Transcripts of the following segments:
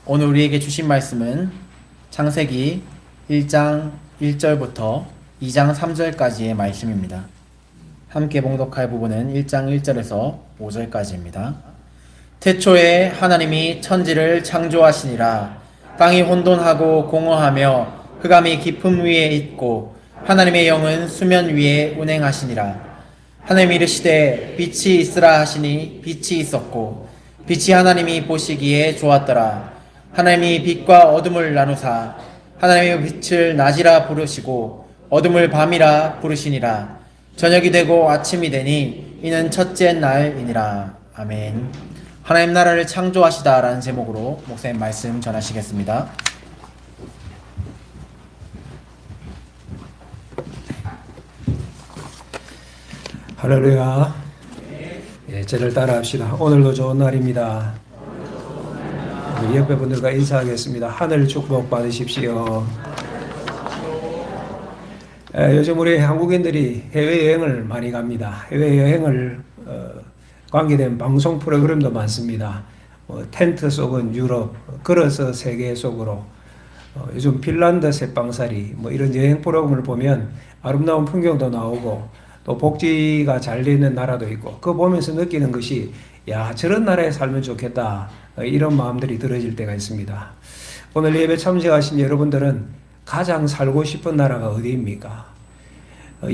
오늘 우리에게 주신 말씀은 창세기 1장 1절부터 2장 3절까지의 말씀입니다. 함께 봉독할 부분은 1장 1절에서 5절까지입니다. 태초에 하나님이 천지를 창조하시니라. 땅이 혼돈하고 공허하며 흑암이 깊음 위에 있고 하나님의 영은 수면 위에 운행하시니라. 하나님이 이르시되 빛이 있으라 하시니 빛이 있었고 빛이 하나님이 보시기에 좋았더라. 하나님이 빛과 어둠을 나누사 하나님의 빛을 낮이라 부르시고 어둠을 밤이라 부르시니라. 저녁이 되고 아침이 되니 이는 첫째 날이니라. 아멘. 하나님 나라를 창조하시다라는 제목으로 목사님 말씀 전하시겠습니다. 할렐루야. 저를 따라합시다. 오늘도 좋은 날입니다. 우리 옆에 분들과 인사하겠습니다. 하늘 축복 받으십시오. 요즘 우리 한국인들이 해외여행을 많이 갑니다. 해외여행을 관계된 방송 프로그램도 많습니다. 텐트 속은 유럽, 걸어서 세계 속으로, 요즘 핀란드 새빵살이 이런 여행 프로그램을 보면 아름다운 풍경도 나오고 또 복지가 잘 되어 있는 나라도 있고 그거 보면서 느끼는 것이 야, 저런 나라에 살면 좋겠다, 이런 마음들이 들어질 때가 있습니다. 오늘 예배 참석하신 여러분들은 가장 살고 싶은 나라가 어디입니까?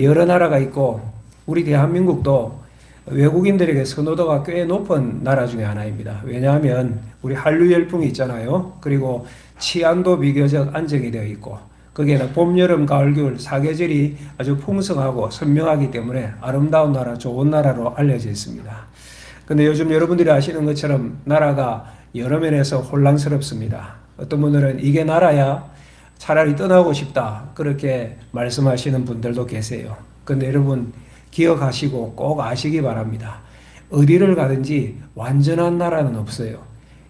여러 나라가 있고 우리 대한민국도 외국인들에게 선호도가 꽤 높은 나라 중에 하나입니다. 왜냐하면 우리 한류 열풍이 있잖아요. 그리고 치안도 비교적 안정이 되어 있고 거기에는 봄, 여름, 가을, 겨울 사계절이 아주 풍성하고 선명하기 때문에 아름다운 나라, 좋은 나라로 알려져 있습니다. 근데 요즘 여러분들이 아시는 것처럼 나라가 여러 면에서 혼란스럽습니다. 어떤 분들은 이게 나라야? 차라리 떠나고 싶다, 그렇게 말씀하시는 분들도 계세요. 근데 여러분 기억하시고 꼭 아시기 바랍니다. 어디를 가든지 완전한 나라는 없어요.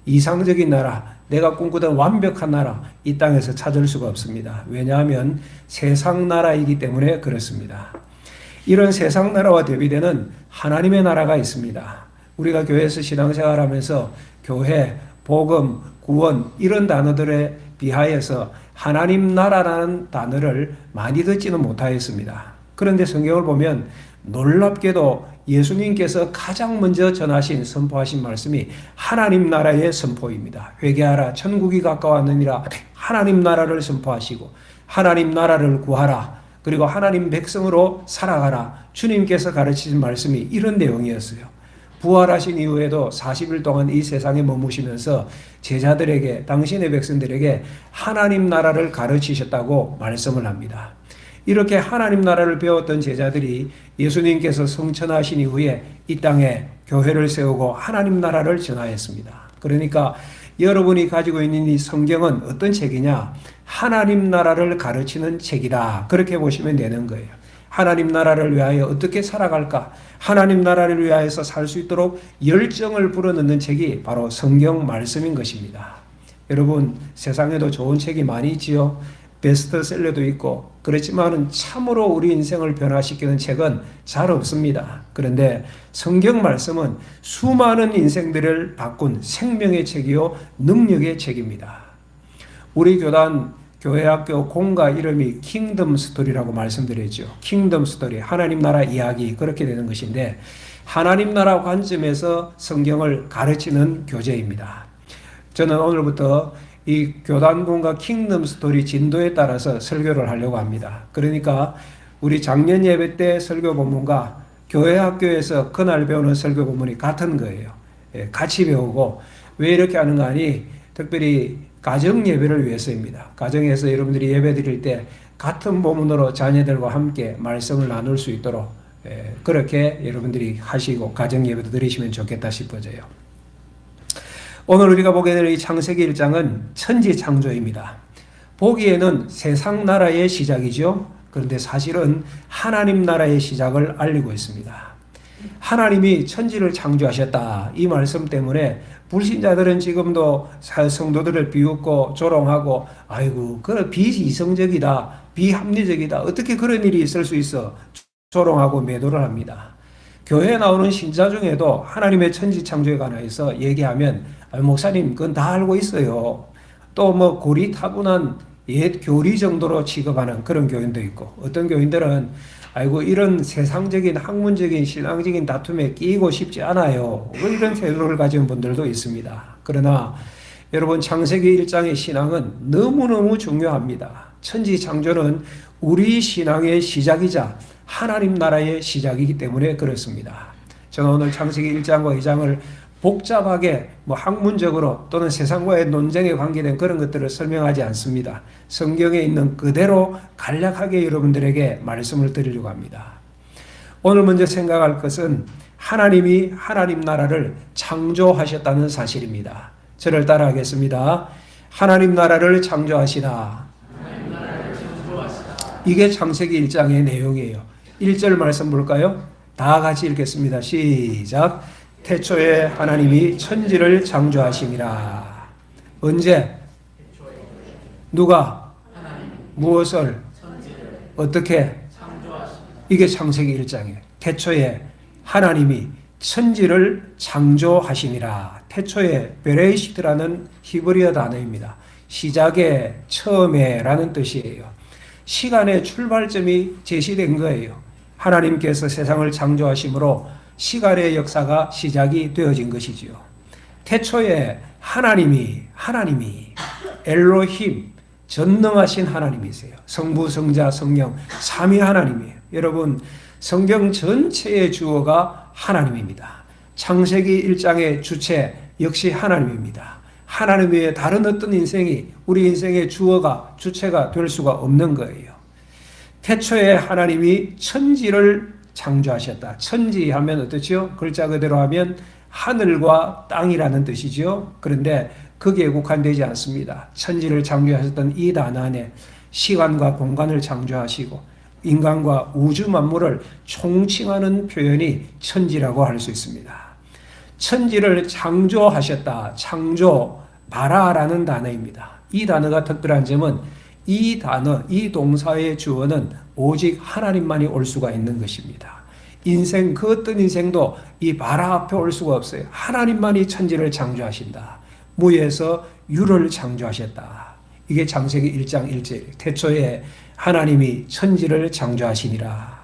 이상적인 나라, 내가 꿈꾸던 완벽한 나라, 이 땅에서 찾을 수가 없습니다. 왜냐하면 세상 나라이기 때문에 그렇습니다. 이런 세상 나라와 대비되는 하나님의 나라가 있습니다. 우리가 교회에서 신앙생활하면서 교회, 복음, 구원 이런 단어들에 비하여서 하나님 나라라는 단어를 많이 듣지는 못하였습니다. 그런데 성경을 보면 놀랍게도 예수님께서 가장 먼저 전하신, 선포하신 말씀이 하나님 나라의 선포입니다. 회개하라, 천국이 가까웠느니라. 하나님 나라를 선포하시고 하나님 나라를 구하라, 그리고 하나님 백성으로 살아가라. 주님께서 가르치신 말씀이 이런 내용이었어요. 부활하신 이후에도 40일 동안 이 세상에 머무시면서 제자들에게, 당신의 백성들에게 하나님 나라를 가르치셨다고 말씀을 합니다. 이렇게 하나님 나라를 배웠던 제자들이 예수님께서 성천하신 이후에 이 땅에 교회를 세우고 하나님 나라를 전하였습니다. 그러니까 여러분이 가지고 있는 이 성경은 어떤 책이냐? 하나님 나라를 가르치는 책이다, 그렇게 보시면 되는 거예요. 하나님 나라를 위하여 어떻게 살아갈까? 하나님 나라를 위하여서 살 수 있도록 열정을 불어넣는 책이 바로 성경 말씀인 것입니다. 여러분, 세상에도 좋은 책이 많이 있지요. 베스트셀러도 있고 그렇지만은 참으로 우리 인생을 변화시키는 책은 잘 없습니다. 그런데 성경 말씀은 수많은 인생들을 바꾼 생명의 책이요 능력의 책입니다. 우리 교단 교회학교 공과 이름이 킹덤 스토리라고 말씀드렸죠. 킹덤 스토리, 하나님 나라 이야기, 그렇게 되는 것인데 하나님 나라 관점에서 성경을 가르치는 교재입니다. 저는 오늘부터 이 교단공과 킹덤 스토리 진도에 따라서 설교를 하려고 합니다. 그러니까 우리 작년 예배 때 설교 본문과 교회 학교에서 그날 배우는 설교 본문이 같은 거예요. 같이 배우고, 왜 이렇게 하는가 하니 특별히 가정 예배를 위해서입니다. 가정에서 여러분들이 예배 드릴 때 같은 본문으로 자녀들과 함께 말씀을 나눌 수 있도록 그렇게 여러분들이 하시고 가정 예배도 드리시면 좋겠다 싶어져요. 오늘 우리가 보게 될 이 창세기 1장은 천지 창조입니다. 보기에는 세상 나라의 시작이죠. 그런데 사실은 하나님 나라의 시작을 알리고 있습니다. 하나님이 천지를 창조하셨다, 이 말씀 때문에 불신자들은 지금도 성도들을 비웃고 조롱하고, 아이고 그 비이성적이다, 비합리적이다, 어떻게 그런 일이 있을 수 있어, 조롱하고 매도를 합니다. 교회에 나오는 신자 중에도 하나님의 천지 창조에 관해서 얘기하면 목사님 그건 다 알고 있어요. 또 뭐 고리타분한 옛 교리 정도로 취급하는 그런 교인도 있고, 어떤 교인들은 아이고 이런 세상적인 학문적인 신앙적인 다툼에 끼고 싶지 않아요, 뭐 이런 태도를 가진 분들도 있습니다. 그러나 여러분, 창세기 1장의 신앙은 너무너무 중요합니다. 천지 창조는 우리 신앙의 시작이자 하나님 나라의 시작이기 때문에 그렇습니다. 저는 오늘 창세기 1장과 2장을 복잡하게 뭐 학문적으로 또는 세상과의 논쟁에 관계된 그런 것들을 설명하지 않습니다. 성경에 있는 그대로 간략하게 여러분들에게 말씀을 드리려고 합니다. 오늘 먼저 생각할 것은 하나님이 하나님 나라를 창조하셨다는 사실입니다. 저를 따라하겠습니다. 하나님 나라를 창조하시나. 이게 창세기 1장의 내용이에요. 1절 말씀 볼까요? 다 같이 읽겠습니다. 시작. 태초에 하나님이 천지를 창조하심이라. 언제? 누가? 무엇을? 어떻게? 이게 창세기 1장이에요. 태초에 하나님이 천지를 창조하심이라. 태초에 베레이시트라는 히브리어 단어입니다. 시작에, 처음에라는 뜻이에요. 시간의 출발점이 제시된 거예요. 하나님께서 세상을 창조하심으로 시간의 역사가 시작이 되어진 것이지요. 태초에 하나님이 엘로힘, 전능하신 하나님이세요. 성부, 성자, 성령, 삼위 하나님이에요. 여러분, 성경 전체의 주어가 하나님입니다. 창세기 1장의 주체 역시 하나님입니다. 하나님 외에 다른 어떤 인생이 우리 인생의 주어가, 주체가 될 수가 없는 거예요. 태초에 하나님이 천지를 창조하셨다. 천지 하면 어떻죠? 글자 그대로 하면 하늘과 땅이라는 뜻이죠. 그런데 거기에 국한되지 않습니다. 천지를 창조하셨던 이 단어 안에 시간과 공간을 창조하시고 인간과 우주 만물을 총칭하는 표현이 천지라고 할 수 있습니다. 천지를 창조하셨다. 창조, 바라라는 단어입니다. 이 단어가 특별한 점은 이 단어, 이 동사의 주어는 오직 하나님만이 올 수가 있는 것입니다. 인생, 그 어떤 인생도 이 바라 앞에 올 수가 없어요. 하나님만이 천지를 창조하신다. 무에서 유를 창조하셨다. 이게 창세기 1장 1절. 태초에 하나님이 천지를 창조하시니라.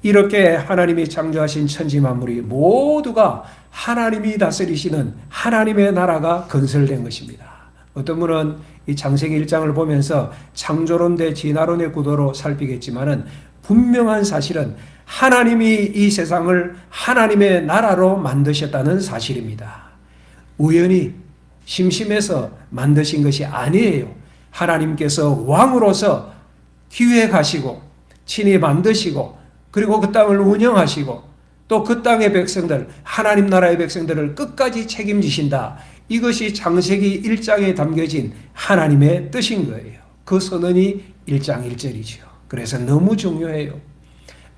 이렇게 하나님이 창조하신 천지 만물이 모두가 하나님이 다스리시는 하나님의 나라가 건설된 것입니다. 어떤 분은 이 창세기 1장을 보면서 창조론 대 진화론의 구도로 살피겠지만은 분명한 사실은 하나님이 이 세상을 하나님의 나라로 만드셨다는 사실입니다. 우연히 심심해서 만드신 것이 아니에요. 하나님께서 왕으로서 기획하시고 친히 만드시고 그리고 그 땅을 운영하시고 또 그 땅의 백성들, 하나님 나라의 백성들을 끝까지 책임지신다. 이것이 창세기 1장에 담겨진 하나님의 뜻인 거예요. 그 선언이 1장 1절이죠. 그래서 너무 중요해요.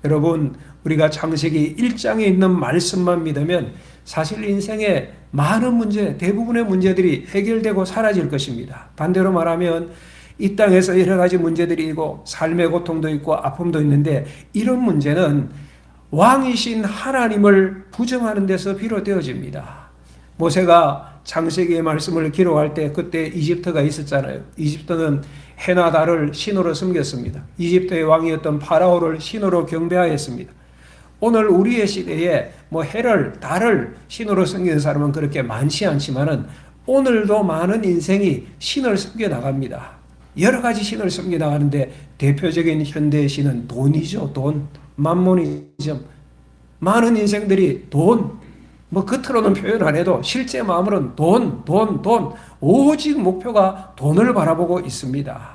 여러분, 우리가 창세기 1장에 있는 말씀만 믿으면 사실 인생의 많은 문제, 대부분의 문제들이 해결되고 사라질 것입니다. 반대로 말하면 이 땅에서 여러 가지 문제들이 있고 삶의 고통도 있고 아픔도 있는데 이런 문제는 왕이신 하나님을 부정하는 데서 비롯되어집니다. 모세가 창세기의 말씀을 기록할 때 그때 이집트가 있었잖아요. 이집트는 해나 달을 신으로 섬겼습니다. 이집트의 왕이었던 파라오를 신으로 경배하였습니다. 오늘 우리의 시대에 뭐 해를, 달을 신으로 섬기는 사람은 그렇게 많지 않지만은 오늘도 많은 인생이 신을 섬겨 나갑니다. 여러 가지 신을 섬겨 나가는데 대표적인 현대의 신은 돈이죠. 돈, 만모니즘. 많은 인생들이 돈, 뭐 겉으로는 표현 안 해도 실제 마음으로는 돈. 오직 목표가 돈을 바라보고 있습니다.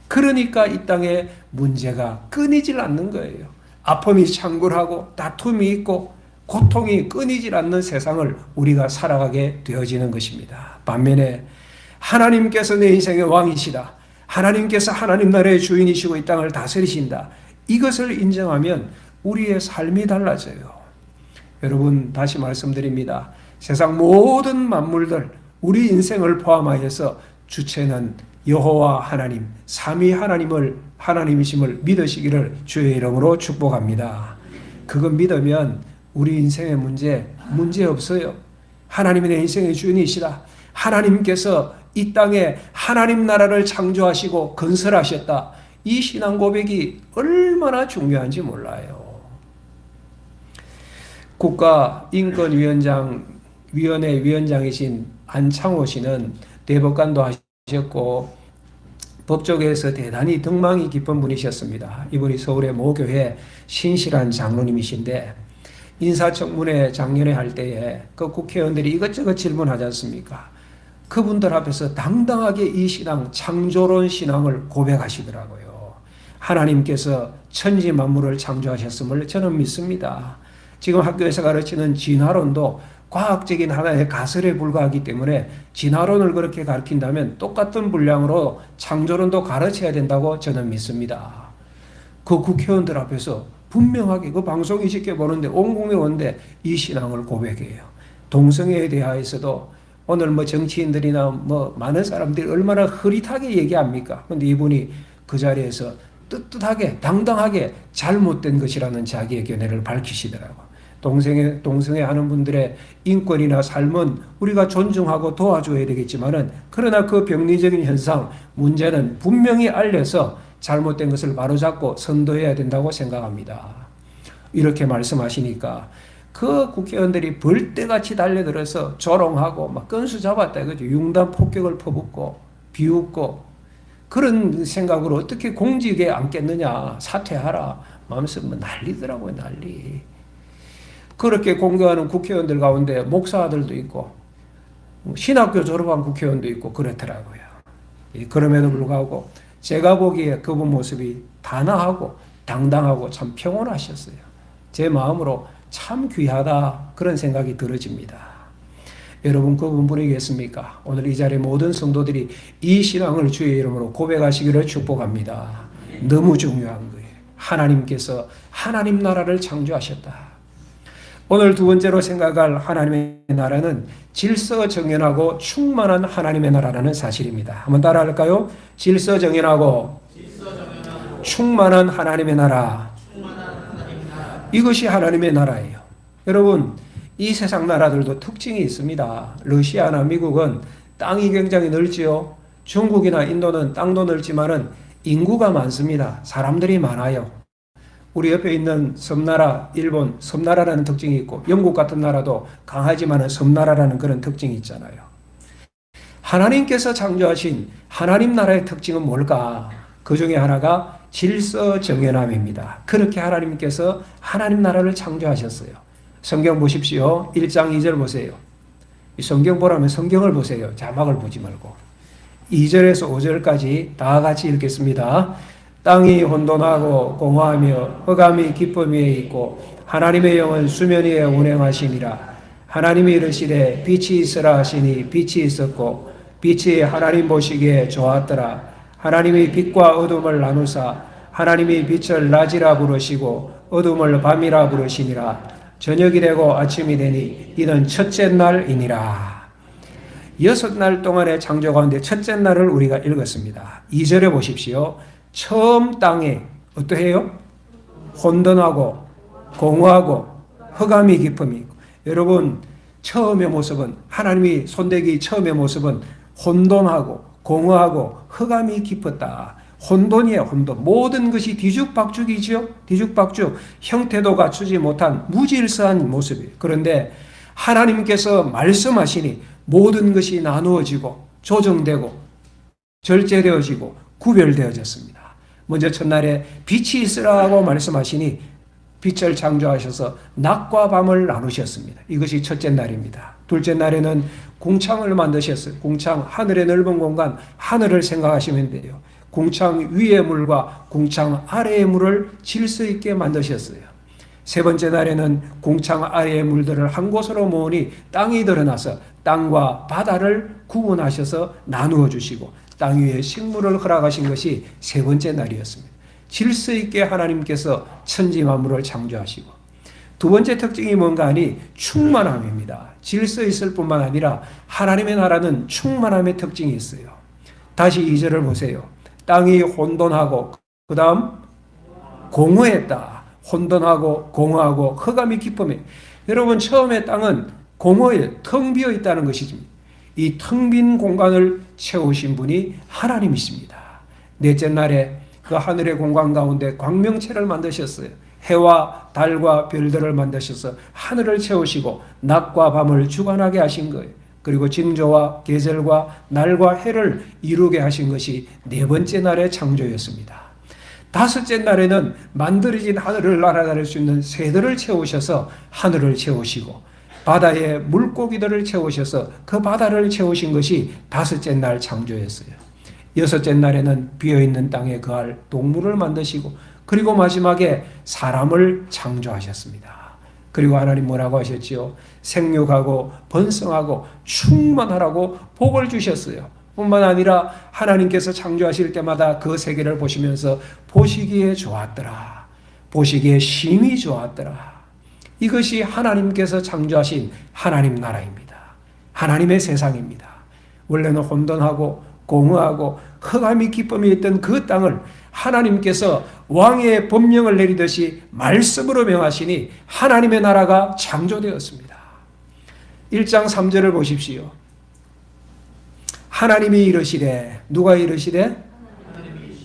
그러니까 이 땅에 문제가 끊이질 않는 거예요. 아픔이 창굴하고 다툼이 있고 고통이 끊이질 않는 세상을 우리가 살아가게 되어지는 것입니다. 반면에 하나님께서 내 인생의 왕이시다. 하나님께서 하나님 나라의 주인이시고 이 땅을 다스리신다. 이것을 인정하면 우리의 삶이 달라져요. 여러분, 다시 말씀드립니다. 세상 모든 만물들, 우리 인생을 포함하여서 주체는 여호와 하나님, 삼위 하나님이심을 믿으시기를 주의 이름으로 축복합니다. 그거 믿으면 우리 인생의 문제 없어요. 하나님이 내 인생의 주인이시다. 하나님께서 이 땅에 하나님 나라를 창조하시고 건설하셨다. 이 신앙 고백이 얼마나 중요한지 몰라요. 국가인권위원회 위원장이신 안창호 씨는 대법관도 하셨고 법조계에서 대단히 등망이 깊은 분이셨습니다. 이분이 서울의 모교회 신실한 장로님이신데 인사청문회 작년에 할 때에 그 국회의원들이 이것저것 질문하지 않습니까? 그분들 앞에서 당당하게 이 신앙, 창조론 신앙을 고백하시더라고요. 하나님께서 천지 만물을 창조하셨음을 저는 믿습니다. 지금 학교에서 가르치는 진화론도 과학적인 하나의 가설에 불과하기 때문에 진화론을 그렇게 가르친다면 똑같은 분량으로 창조론도 가르쳐야 된다고 저는 믿습니다. 그 국회의원들 앞에서 분명하게 그 방송이 지켜보는데 온 국민이 오는데 이 신앙을 고백해요. 동성애에 대하여서도 오늘 뭐 정치인들이나 뭐 많은 사람들이 얼마나 흐릿하게 얘기합니까? 근데 이분이 그 자리에서 떳떳하게 당당하게 잘못된 것이라는 자기의 견해를 밝히시더라고요. 동성애 하는 분들의 인권이나 삶은 우리가 존중하고 도와줘야 되겠지만은 그러나 그 병리적인 현상 문제는 분명히 알려서 잘못된 것을 바로잡고 선도해야 된다고 생각합니다. 이렇게 말씀하시니까 그 국회의원들이 벌떼같이 달려들어서 조롱하고 막 건수 잡았다 이거죠. 융단 폭격을 퍼붓고 비웃고 그런 생각으로 어떻게 공직에 앉겠느냐 사퇴하라 마음에서 뭐 난리더라고요. 난리. 그렇게 공격하는 국회의원들 가운데 목사들도 있고 신학교 졸업한 국회의원도 있고 그렇더라고요. 그럼에도 불구하고 제가 보기에 그분 모습이 단아하고 당당하고 참 평온하셨어요. 제 마음으로 참 귀하다 그런 생각이 들어집니다. 여러분 그분 분이겠습니까? 오늘 이 자리에 모든 성도들이 이 신앙을 주의 이름으로 고백하시기를 축복합니다. 너무 중요한 거예요. 하나님께서 하나님 나라를 창조하셨다. 오늘 두 번째로 생각할 하나님의 나라는 질서정연하고 충만한 하나님의 나라라는 사실입니다. 한번 따라할까요? 질서정연하고 충만한 하나님의 나라. 이것이 하나님의 나라예요. 여러분 이 세상 나라들도 특징이 있습니다. 러시아나 미국은 땅이 굉장히 넓지요. 중국이나 인도는 땅도 넓지만은 인구가 많습니다. 사람들이 많아요. 우리 옆에 있는 섬나라, 일본 섬나라라는 특징이 있고 영국 같은 나라도 강하지만은 섬나라라는 그런 특징이 있잖아요. 하나님께서 창조하신 하나님 나라의 특징은 뭘까? 그 중에 하나가 질서정연함입니다. 그렇게 하나님께서 하나님 나라를 창조하셨어요. 성경 보십시오. 1장 2절 보세요. 성경 보라면 성경을 보세요. 자막을 보지 말고. 2절에서 5절까지 다 같이 읽겠습니다. 땅이 혼돈하고 공허하며 흑암이 깊음 위에 있고 하나님의 영은 수면 위에 운행하시니라. 하나님이 이르시되 빛이 있으라 하시니 빛이 있었고 빛이 하나님 보시기에 좋았더라. 하나님이 빛과 어둠을 나누사 하나님이 빛을 낮이라 부르시고 어둠을 밤이라 부르시니라. 저녁이 되고 아침이 되니 이는 첫째 날이니라. 6날 동안의 창조 가운데 첫째 날을 우리가 읽었습니다. 2절에 보십시오. 처음 땅에 어떠해요? 혼돈하고 공허하고 흑암이 깊음이 있고. 여러분 처음의 모습은 하나님이 손대기 처음의 모습은 혼돈하고 공허하고 흑암이 깊었다. 혼돈이에요. 혼돈. 모든 것이 뒤죽박죽이죠. 뒤죽박죽. 형태도 갖추지 못한 무질서한 모습이에요. 그런데 하나님께서 말씀하시니 모든 것이 나누어지고 조정되고 절제되어지고 구별되어졌습니다. 먼저 첫날에 빛이 있으라고 말씀하시니 빛을 창조하셔서 낮과 밤을 나누셨습니다. 이것이 첫째 날입니다. 둘째 날에는 궁창을 만드셨어요. 궁창, 하늘의 넓은 공간, 하늘을 생각하시면 돼요. 궁창 위의 물과 궁창 아래의 물을 질서 있게 만드셨어요. 세 번째 날에는 궁창 아래의 물들을 한 곳으로 모으니 땅이 드러나서 땅과 바다를 구분하셔서 나누어 주시고 땅 위에 식물을 허락하신 것이 세 번째 날이었습니다. 질서 있게 하나님께서 천지 만물을 창조하시고 두 번째 특징이 뭔가 하니 충만함입니다. 질서 있을 뿐만 아니라 하나님의 나라는 충만함의 특징이 있어요. 다시 2절을 보세요. 땅이 혼돈하고 그 다음 공허했다. 혼돈하고 공허하고 흑암이 깊음에. 여러분 처음에 땅은 공허에 텅 비어 있다는 것이지. 이 텅 빈 공간을 채우신 분이 하나님이십니다. 넷째 날에 그 하늘의 공간 가운데 광명체를 만드셨어요. 해와 달과 별들을 만드셔서 하늘을 채우시고 낮과 밤을 주관하게 하신 거예요. 그리고 징조와 계절과 날과 해를 이루게 하신 것이 네 번째 날의 창조였습니다. 다섯째 날에는 만들어진 하늘을 날아다닐 수 있는 새들을 채우셔서 하늘을 채우시고 바다에 물고기들을 채우셔서 그 바다를 채우신 것이 다섯째 날 창조였어요. 여섯째 날에는 비어있는 땅에 거할 동물을 만드시고 그리고 마지막에 사람을 창조하셨습니다. 그리고 하나님 뭐라고 하셨지요? 생육하고 번성하고 충만하라고 복을 주셨어요. 뿐만 아니라 하나님께서 창조하실 때마다 그 세계를 보시면서 보시기에 좋았더라. 보시기에 심히 좋았더라. 이것이 하나님께서 창조하신 하나님 나라입니다. 하나님의 세상입니다. 원래는 혼돈하고 공허하고 흑암이 기쁨이 있던 그 땅을 하나님께서 왕의 법령을 내리듯이 말씀으로 명하시니 하나님의 나라가 창조되었습니다. 1장 3절을 보십시오. 하나님이 이르시되, 누가 이르시되?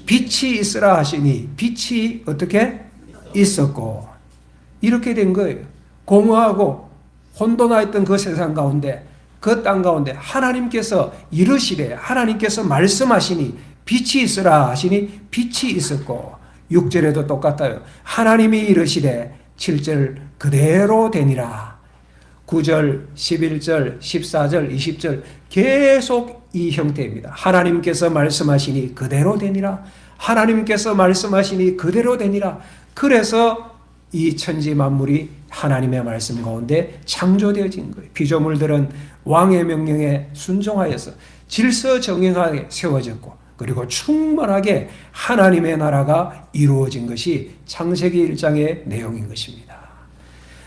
빛이 있으라 하시니 빛이 어떻게? 있었고. 이렇게 된 거예요. 공허하고 혼돈하였던 그 세상 가운데, 그 땅 가운데 하나님께서 이르시되, 하나님께서 말씀하시니 빛이 있으라 하시니 빛이 있었고. 6절에도 똑같아요. 하나님이 이르시되 7절 그대로 되니라. 9절, 11절, 14절, 20절 계속 이 형태입니다. 하나님께서 말씀하시니 그대로 되니라. 하나님께서 말씀하시니 그대로 되니라. 그래서 이 천지 만물이 하나님의 말씀 가운데 창조되어진 거예요. 피조물들은 왕의 명령에 순종하여서 질서정연하게 세워졌고 그리고 충만하게 하나님의 나라가 이루어진 것이 창세기 1장의 내용인 것입니다.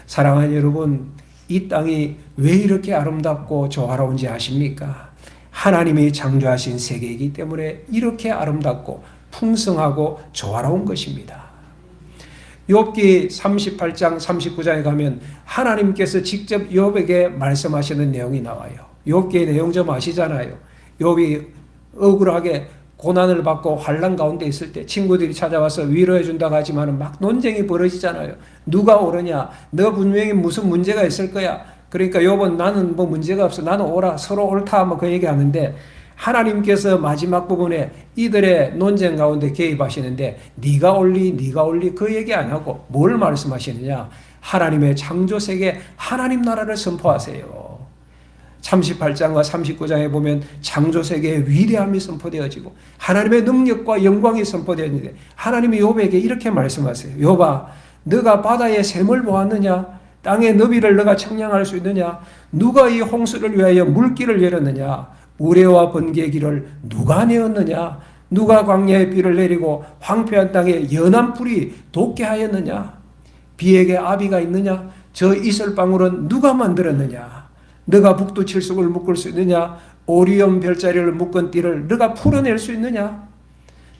사랑하는 여러분, 이 땅이 왜 이렇게 아름답고 조화로운지 아십니까? 하나님이 창조하신 세계이기 때문에 이렇게 아름답고 풍성하고 조화로운 것입니다. 욥기 38장 39장에 가면 하나님께서 직접 욥에게 말씀하시는 내용이 나와요. 욥기의 내용 좀 아시잖아요. 욥이 억울하게 고난을 받고 환난 가운데 있을 때 친구들이 찾아와서 위로해 준다고 하지만 막 논쟁이 벌어지잖아요. 누가 옳으냐? 너 분명히 무슨 문제가 있을 거야. 그러니까 욥은 나는 뭐 문제가 없어. 나는 옳아. 서로 옳다. 뭐 그 얘기하는데 하나님께서 마지막 부분에 이들의 논쟁 가운데 개입하시는데 네가 옳리 네가 옳리 그 얘기 안 하고 뭘 말씀하시느냐? 하나님의 창조세계 하나님 나라를 선포하세요. 38장과 39장에 보면 창조세계의 위대함이 선포되어지고 하나님의 능력과 영광이 선포되었는데 하나님이 욥에게 이렇게 말씀하세요. 욥아, 너가 바다의 샘을 보았느냐? 땅의 너비를 너가 청량할 수 있느냐? 누가 이 홍수를 위하여 물길을 열었느냐? 우레와 번개의 길을 누가 내었느냐? 누가 광야에 비를 내리고 황폐한 땅에 연한 풀이 돋게 하였느냐? 비에게 아비가 있느냐? 저 이슬방울은 누가 만들었느냐? 너가 북두칠성을 묶을 수 있느냐? 오리온 별자리를 묶은 띠를 너가 풀어낼 수 있느냐?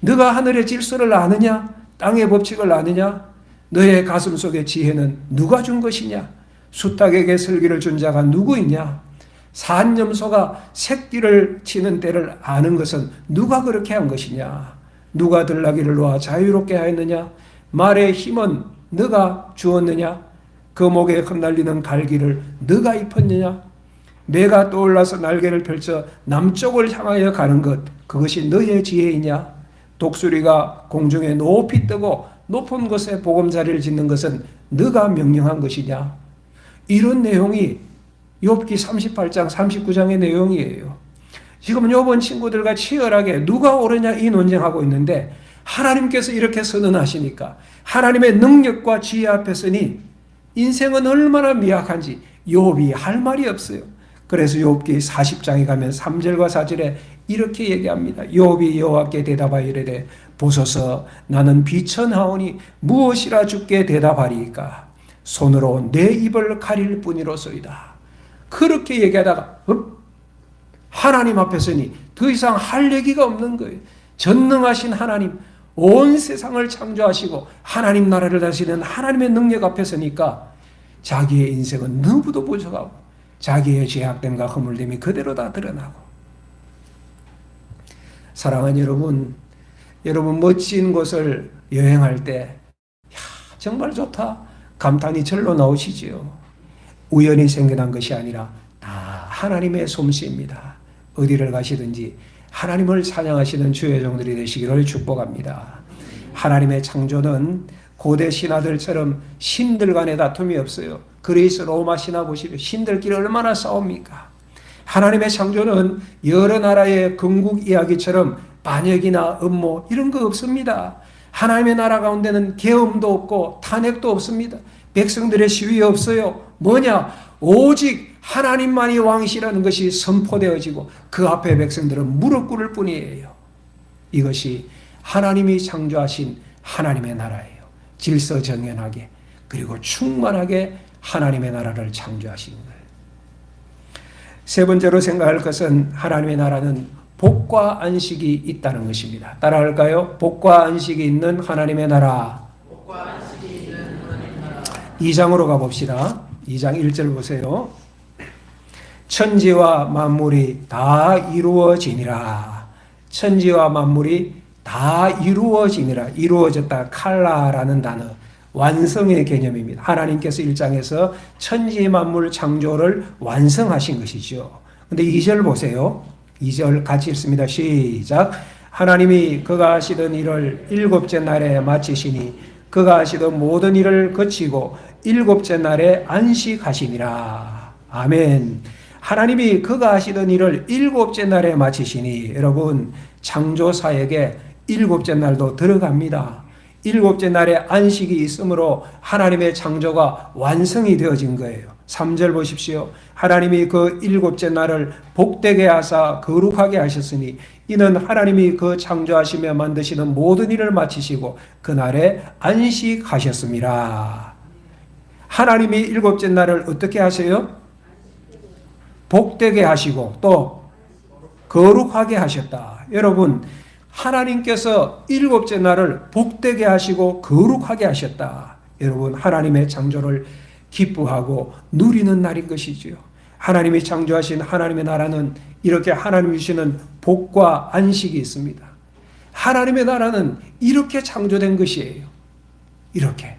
너가 하늘의 질서를 아느냐? 땅의 법칙을 아느냐? 너의 가슴 속의 지혜는 누가 준 것이냐? 수탉에게 슬기를 준 자가 누구이냐? 산염소가 새끼를 치는 때를 아는 것은 누가 그렇게 한 것이냐? 누가 들나귀를 놓아 자유롭게 하였느냐? 말의 힘은 너가 주었느냐? 그 목에 흩날리는 갈기를 너가 입혔느냐? 매가 떠올라서 날개를 펼쳐 남쪽을 향하여 가는 것, 그것이 너의 지혜이냐? 독수리가 공중에 높이 뜨고 높은 곳에 보금자리를 짓는 것은 너가 명령한 것이냐? 이런 내용이 욥기 38장 39장의 내용이에요. 지금 욥은 친구들과 치열하게 누가 옳으냐 이 논쟁하고 있는데 하나님께서 이렇게 선언하시니까 하나님의 능력과 지혜 앞에 서니 인생은 얼마나 미약한지 욥이 할 말이 없어요. 그래서 욥기 40장에 가면 3절과 4절에 이렇게 얘기합니다. 욥이 여호와께 대답하여 이르되 보소서 나는 비천하오니 무엇이라 주께 대답하리이까? 손으로 내 입을 가릴 뿐이로소이다. 그렇게 얘기하다가 하나님 앞에 서니 더 이상 할 얘기가 없는 거예요. 전능하신 하나님, 온 세상을 창조하시고 하나님 나라를 다스리는 하나님의 능력 앞에 서니까 자기의 인생은 너무도 부족하고 자기의 죄악됨과 허물됨이 그대로 다 드러나고. 사랑하는 여러분, 여러분 멋진 곳을 여행할 때 정말 좋다 감탄이 절로 나오시지요. 우연히 생겨난 것이 아니라 다 하나님의 솜씨입니다. 어디를 가시든지 하나님을 찬양하시는 주의 종들이 되시기를 축복합니다. 하나님의 창조는 고대 신하들처럼 신들 간의 다툼이 없어요. 그리스 로마 신하 보시면 신들끼리 얼마나 싸웁니까? 하나님의 창조는 여러 나라의 건국 이야기처럼 반역이나 음모 이런 거 없습니다. 하나님의 나라 가운데는 계엄도 없고 탄핵도 없습니다. 백성들의 시위 없어요. 뭐냐? 오직 하나님만이 왕이시라는 것이 선포되어지고 그 앞에 백성들은 무릎 꿇을 뿐이에요. 이것이 하나님이 창조하신 하나님의 나라예요. 질서정연하게 그리고 충만하게 하나님의 나라를 창조하신 거예요. 세 번째로 생각할 것은 하나님의 나라는 복과 안식이 있다는 것입니다. 따라할까요? 복과 안식이 있는 하나님의 나라. 2장으로 가봅시다. 2장 1절 보세요. 천지와 만물이 다 이루어지니라. 천지와 만물이 다 이루어지니라. 이루어졌다. 칼라라는 단어. 완성의 개념입니다. 하나님께서 1장에서 천지 만물 창조를 완성하신 것이죠. 근데 2절 보세요. 2절 같이 읽습니다. 시작. 하나님이 그가 하시던 일을 일곱째 날에 마치시니 그가 하시던 모든 일을 거치고 일곱째 날에 안식하시니라. 아멘. 하나님이 그가 하시던 일을 일곱째 날에 마치시니 여러분 창조사역에 일곱째 날도 들어갑니다. 일곱째 날에 안식이 있으므로 하나님의 창조가 완성이 되어진 거예요. 3절 보십시오. 하나님이 그 일곱째 날을 복되게 하사 거룩하게 하셨으니 이는 하나님이 그 창조하시며 만드시는 모든 일을 마치시고 그날에 안식하셨습니다. 하나님이 일곱째 날을 어떻게 하세요? 복되게 하시고 또 거룩하게 하셨다. 여러분 하나님께서 일곱째 날을 복되게 하시고 거룩하게 하셨다. 여러분 하나님의 창조를 기뻐하고 누리는 날인 것이지요. 하나님이 창조하신 하나님의 나라는 이렇게 하나님이 주시는 복과 안식이 있습니다. 하나님의 나라는 이렇게 창조된 것이에요. 이렇게.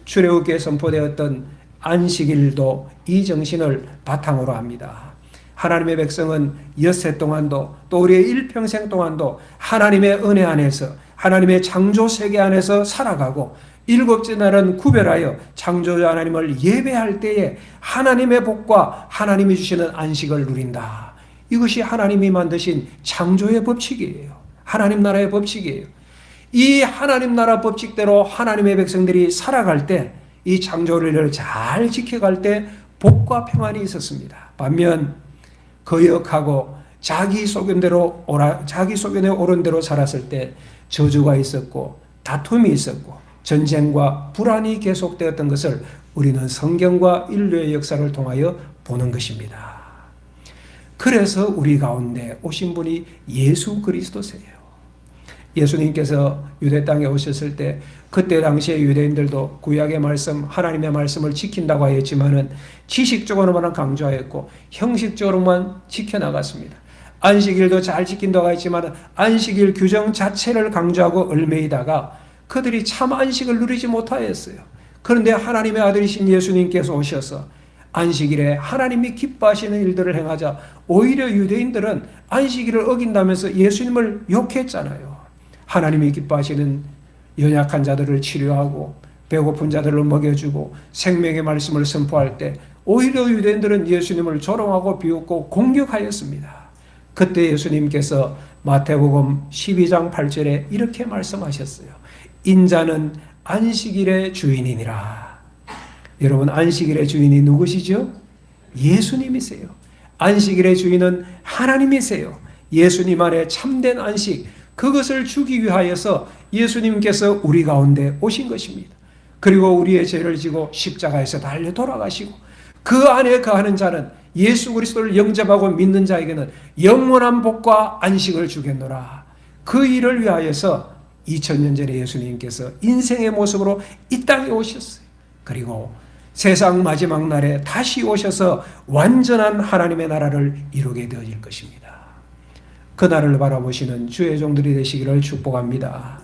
출애굽기에 선포되었던 안식일도 이 정신을 바탕으로 합니다. 하나님의 백성은 엿새 동안도 또 우리의 일평생 동안도 하나님의 은혜 안에서 하나님의 창조 세계 안에서 살아가고 일곱째 날은 구별하여 창조자 하나님을 예배할 때에 하나님의 복과 하나님이 주시는 안식을 누린다. 이것이 하나님이 만드신 창조의 법칙이에요. 하나님 나라의 법칙이에요. 이 하나님 나라 법칙대로 하나님의 백성들이 살아갈 때 이 창조를 잘 지켜갈 때 복과 평안이 있었습니다. 반면 거역하고 자기 소견에 옳은 대로 살았을 때 저주가 있었고 다툼이 있었고 전쟁과 불안이 계속되었던 것을 우리는 성경과 인류의 역사를 통하여 보는 것입니다. 그래서 우리 가운데 오신 분이 예수 그리스도세요. 예수님께서 유대 땅에 오셨을 때 그때 당시에 유대인들도 구약의 말씀, 하나님의 말씀을 지킨다고 하였지만은 지식적으로만 강조하였고 형식적으로만 지켜나갔습니다. 안식일도 잘 지킨다고 했지만 안식일 규정 자체를 강조하고 얽매이다가 그들이 참 안식을 누리지 못하였어요. 그런데 하나님의 아들이신 예수님께서 오셔서 안식일에 하나님이 기뻐하시는 일들을 행하자 오히려 유대인들은 안식일을 어긴다면서 예수님을 욕했잖아요. 하나님이 기뻐하시는 연약한 자들을 치료하고 배고픈 자들을 먹여주고 생명의 말씀을 선포할 때 오히려 유대인들은 예수님을 조롱하고 비웃고 공격하였습니다. 그때 예수님께서 마태복음 12장 8절에 이렇게 말씀하셨어요. 인자는 안식일의 주인이니라. 여러분 안식일의 주인이 누구시죠? 예수님이세요. 안식일의 주인은 하나님이세요. 예수님 안에 참된 안식, 그것을 주기 위하여서 예수님께서 우리 가운데 오신 것입니다. 그리고 우리의 죄를 지고 십자가에서 달려 돌아가시고 그 안에 거하는 자는 예수 그리스도를 영접하고 믿는 자에게는 영원한 복과 안식을 주겠노라. 그 일을 위하여서 2000년 전에 예수님께서 인생의 모습으로 이 땅에 오셨어요. 그리고 세상 마지막 날에 다시 오셔서 완전한 하나님의 나라를 이루게 되어질 것입니다. 그 날을 바라보시는 주의 종들이 되시기를 축복합니다.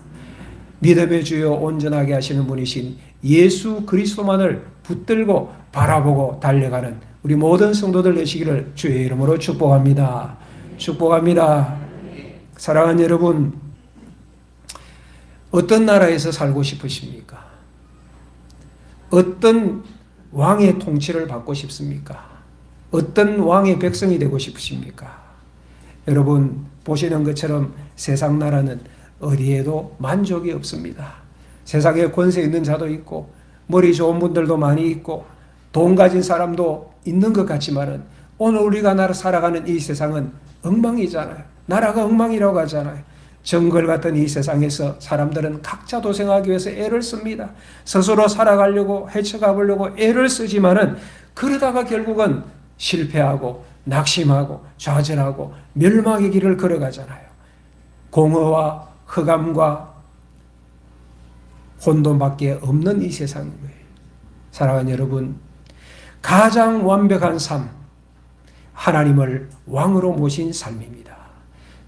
믿음의 주여 온전하게 하시는 분이신 예수 그리스도만을 붙들고 바라보고 달려가는 우리 모든 성도들 되시기를 주의 이름으로 축복합니다. 축복합니다. 사랑하는 여러분, 어떤 나라에서 살고 싶으십니까? 어떤 왕의 통치를 받고 싶습니까? 어떤 왕의 백성이 되고 싶으십니까? 여러분 보시는 것처럼 세상 나라는 어디에도 만족이 없습니다. 세상에 권세 있는 자도 있고 머리 좋은 분들도 많이 있고 돈 가진 사람도 있는 것 같지만은 오늘 우리가 살아가는 이 세상은 엉망이잖아요. 나라가 엉망이라고 하잖아요. 정글 같은 이 세상에서 사람들은 각자 도생하기 위해서 애를 씁니다. 스스로 살아가려고 헤쳐가보려고 애를 쓰지만은 그러다가 결국은 실패하고 낙심하고 좌절하고 멸망의 길을 걸어가잖아요. 공허와 흑암과 혼돈밖에 없는 이 세상인 거예요. 사랑하는 여러분, 가장 완벽한 삶, 하나님을 왕으로 모신 삶입니다.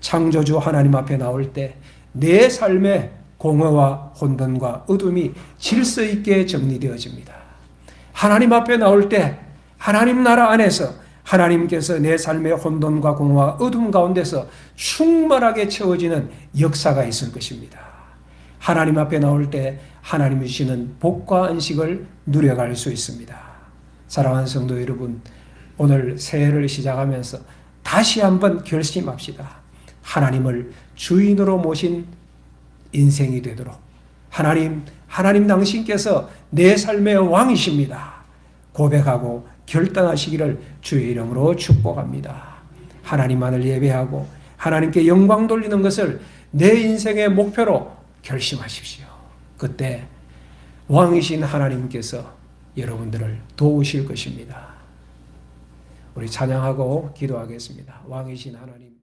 창조주 하나님 앞에 나올 때 내 삶의 공허와 혼돈과 어둠이 질서 있게 정리되어집니다. 하나님 앞에 나올 때 하나님 나라 안에서 하나님께서 내 삶의 혼돈과 공허와 어둠 가운데서 충만하게 채워지는 역사가 있을 것입니다. 하나님 앞에 나올 때 하나님 주시는 복과 안식을 누려갈 수 있습니다. 사랑하는 성도 여러분, 오늘 새해를 시작하면서 다시 한번 결심합시다. 하나님을 주인으로 모신 인생이 되도록 하나님 당신께서 내 삶의 왕이십니다. 고백하고 결단하시기를 주의 이름으로 축복합니다. 하나님만을 예배하고 하나님께 영광 돌리는 것을 내 인생의 목표로 결심하십시오. 그때 왕이신 하나님께서 여러분들을 도우실 것입니다. 우리 찬양하고 기도하겠습니다. 왕이신 하나님.